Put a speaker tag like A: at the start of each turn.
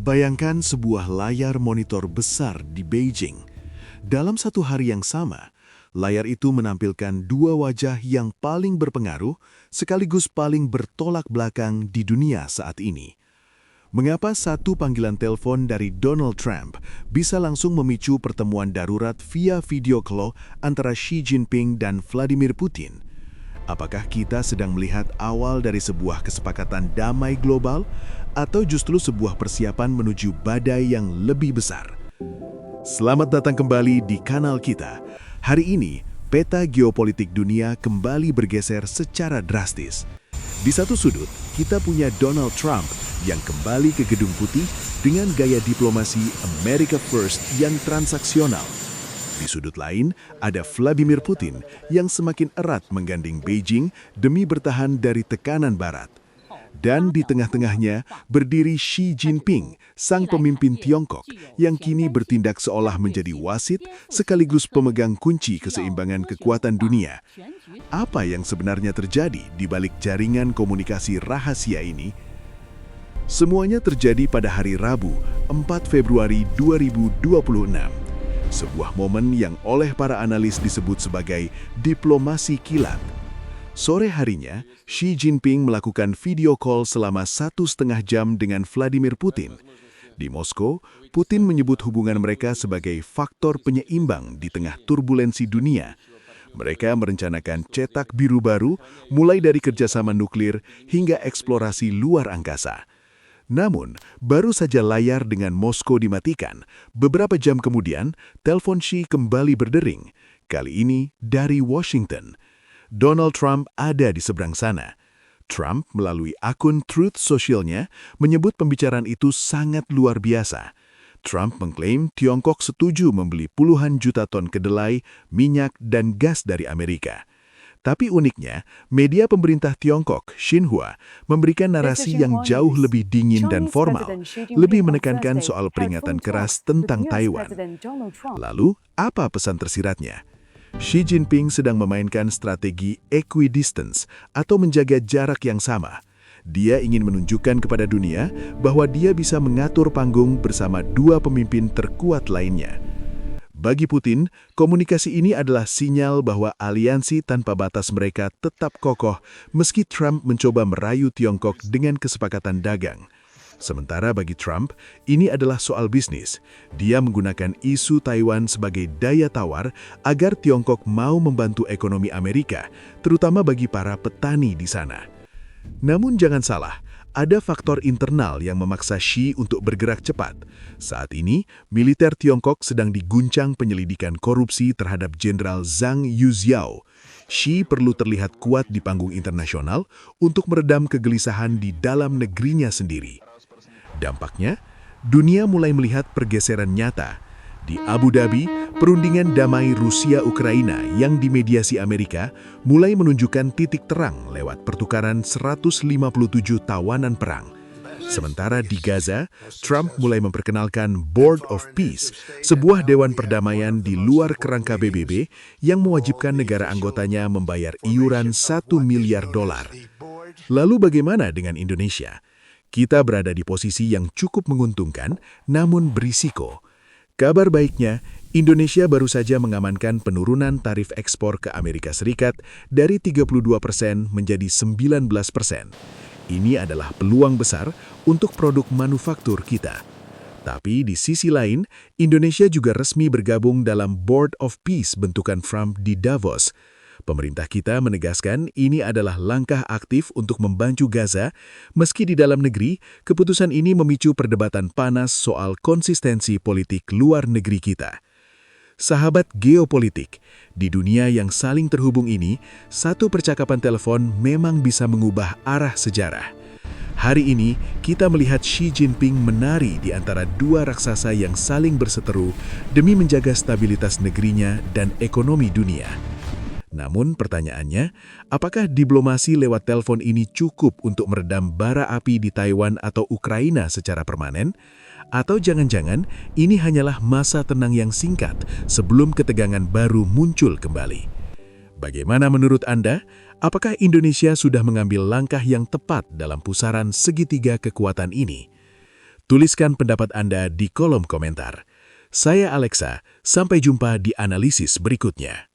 A: Bayangkan sebuah layar monitor besar di Beijing. Dalam satu hari yang sama, layar itu menampilkan dua wajah yang paling berpengaruh sekaligus paling bertolak belakang di dunia saat ini. Mengapa satu panggilan telepon dari Donald Trump bisa langsung memicu pertemuan darurat via video call antara Xi Jinping dan Vladimir Putin? Apakah kita sedang melihat awal dari sebuah kesepakatan damai global atau justru sebuah persiapan menuju badai yang lebih besar? Selamat datang kembali di kanal kita. Hari ini, peta geopolitik dunia kembali bergeser secara drastis. Di satu sudut, kita punya Donald Trump yang kembali ke Gedung Putih dengan gaya diplomasi America First yang transaksional. Di sudut lain, ada Vladimir Putin yang semakin erat menggandeng Beijing demi bertahan dari tekanan Barat. Dan di tengah-tengahnya berdiri Xi Jinping, sang pemimpin Tiongkok yang kini bertindak seolah menjadi wasit sekaligus pemegang kunci keseimbangan kekuatan dunia. Apa yang sebenarnya terjadi di balik jaringan komunikasi rahasia ini? Semuanya terjadi pada hari Rabu, 4 Februari 2026. Sebuah momen yang oleh para analis disebut sebagai diplomasi kilat. Sore harinya, Xi Jinping melakukan video call selama 1,5 jam dengan Vladimir Putin. Di Moskow, Putin menyebut hubungan mereka sebagai faktor penyeimbang di tengah turbulensi dunia. Mereka merencanakan cetak biru baru, mulai dari kerjasama nuklir hingga eksplorasi luar angkasa. Namun, baru saja layar dengan Moskow dimatikan, beberapa jam kemudian, telepon Xi kembali berdering. Kali ini dari Washington. Donald Trump ada di seberang sana. Trump melalui akun Truth Social-nya menyebut pembicaraan itu sangat luar biasa. Trump mengklaim Tiongkok setuju membeli puluhan juta ton kedelai, minyak, dan gas dari Amerika. Tapi uniknya, media pemerintah Tiongkok, Xinhua, memberikan narasi yang jauh lebih dingin dan formal, lebih menekankan soal peringatan keras tentang Taiwan. Lalu, apa pesan tersiratnya? Xi Jinping sedang memainkan strategi equidistance atau menjaga jarak yang sama. Dia ingin menunjukkan kepada dunia bahwa dia bisa mengatur panggung bersama dua pemimpin terkuat lainnya. Bagi Putin, komunikasi ini adalah sinyal bahwa aliansi tanpa batas mereka tetap kokoh meski Trump mencoba merayu Tiongkok dengan kesepakatan dagang. Sementara bagi Trump, ini adalah soal bisnis. Dia menggunakan isu Taiwan sebagai daya tawar agar Tiongkok mau membantu ekonomi Amerika, terutama bagi para petani di sana. Namun jangan salah, ada faktor internal yang memaksa Xi untuk bergerak cepat. Saat ini, militer Tiongkok sedang diguncang penyelidikan korupsi terhadap Jenderal Zhang Yuxiao. Xi perlu terlihat kuat di panggung internasional untuk meredam kegelisahan di dalam negerinya sendiri. Dampaknya, dunia mulai melihat pergeseran nyata. Di Abu Dhabi, perundingan damai Rusia-Ukraina yang dimediasi Amerika mulai menunjukkan titik terang lewat pertukaran 157 tawanan perang. Sementara di Gaza, Trump mulai memperkenalkan Board of Peace, sebuah dewan perdamaian di luar kerangka PBB yang mewajibkan negara anggotanya membayar iuran $1 miliar. Lalu bagaimana dengan Indonesia? Kita berada di posisi yang cukup menguntungkan, namun berisiko. Kabar baiknya, Indonesia baru saja mengamankan penurunan tarif ekspor ke Amerika Serikat dari 32% menjadi 19%. Ini adalah peluang besar untuk produk manufaktur kita. Tapi di sisi lain, Indonesia juga resmi bergabung dalam Board of Peace bentukan Trump di Davos. Pemerintah kita menegaskan ini adalah langkah aktif untuk membantu Gaza, meski di dalam negeri, keputusan ini memicu perdebatan panas soal konsistensi politik luar negeri kita. Sahabat geopolitik, di dunia yang saling terhubung ini, satu percakapan telepon memang bisa mengubah arah sejarah. Hari ini, kita melihat Xi Jinping menari di antara dua raksasa yang saling berseteru demi menjaga stabilitas negerinya dan ekonomi dunia. Namun pertanyaannya, apakah diplomasi lewat telepon ini cukup untuk meredam bara api di Taiwan atau Ukraina secara permanen? Atau jangan-jangan ini hanyalah masa tenang yang singkat sebelum ketegangan baru muncul kembali? Bagaimana menurut Anda? Apakah Indonesia sudah mengambil langkah yang tepat dalam pusaran segitiga kekuatan ini? Tuliskan pendapat Anda di kolom komentar. Saya Alexa, sampai jumpa di analisis berikutnya.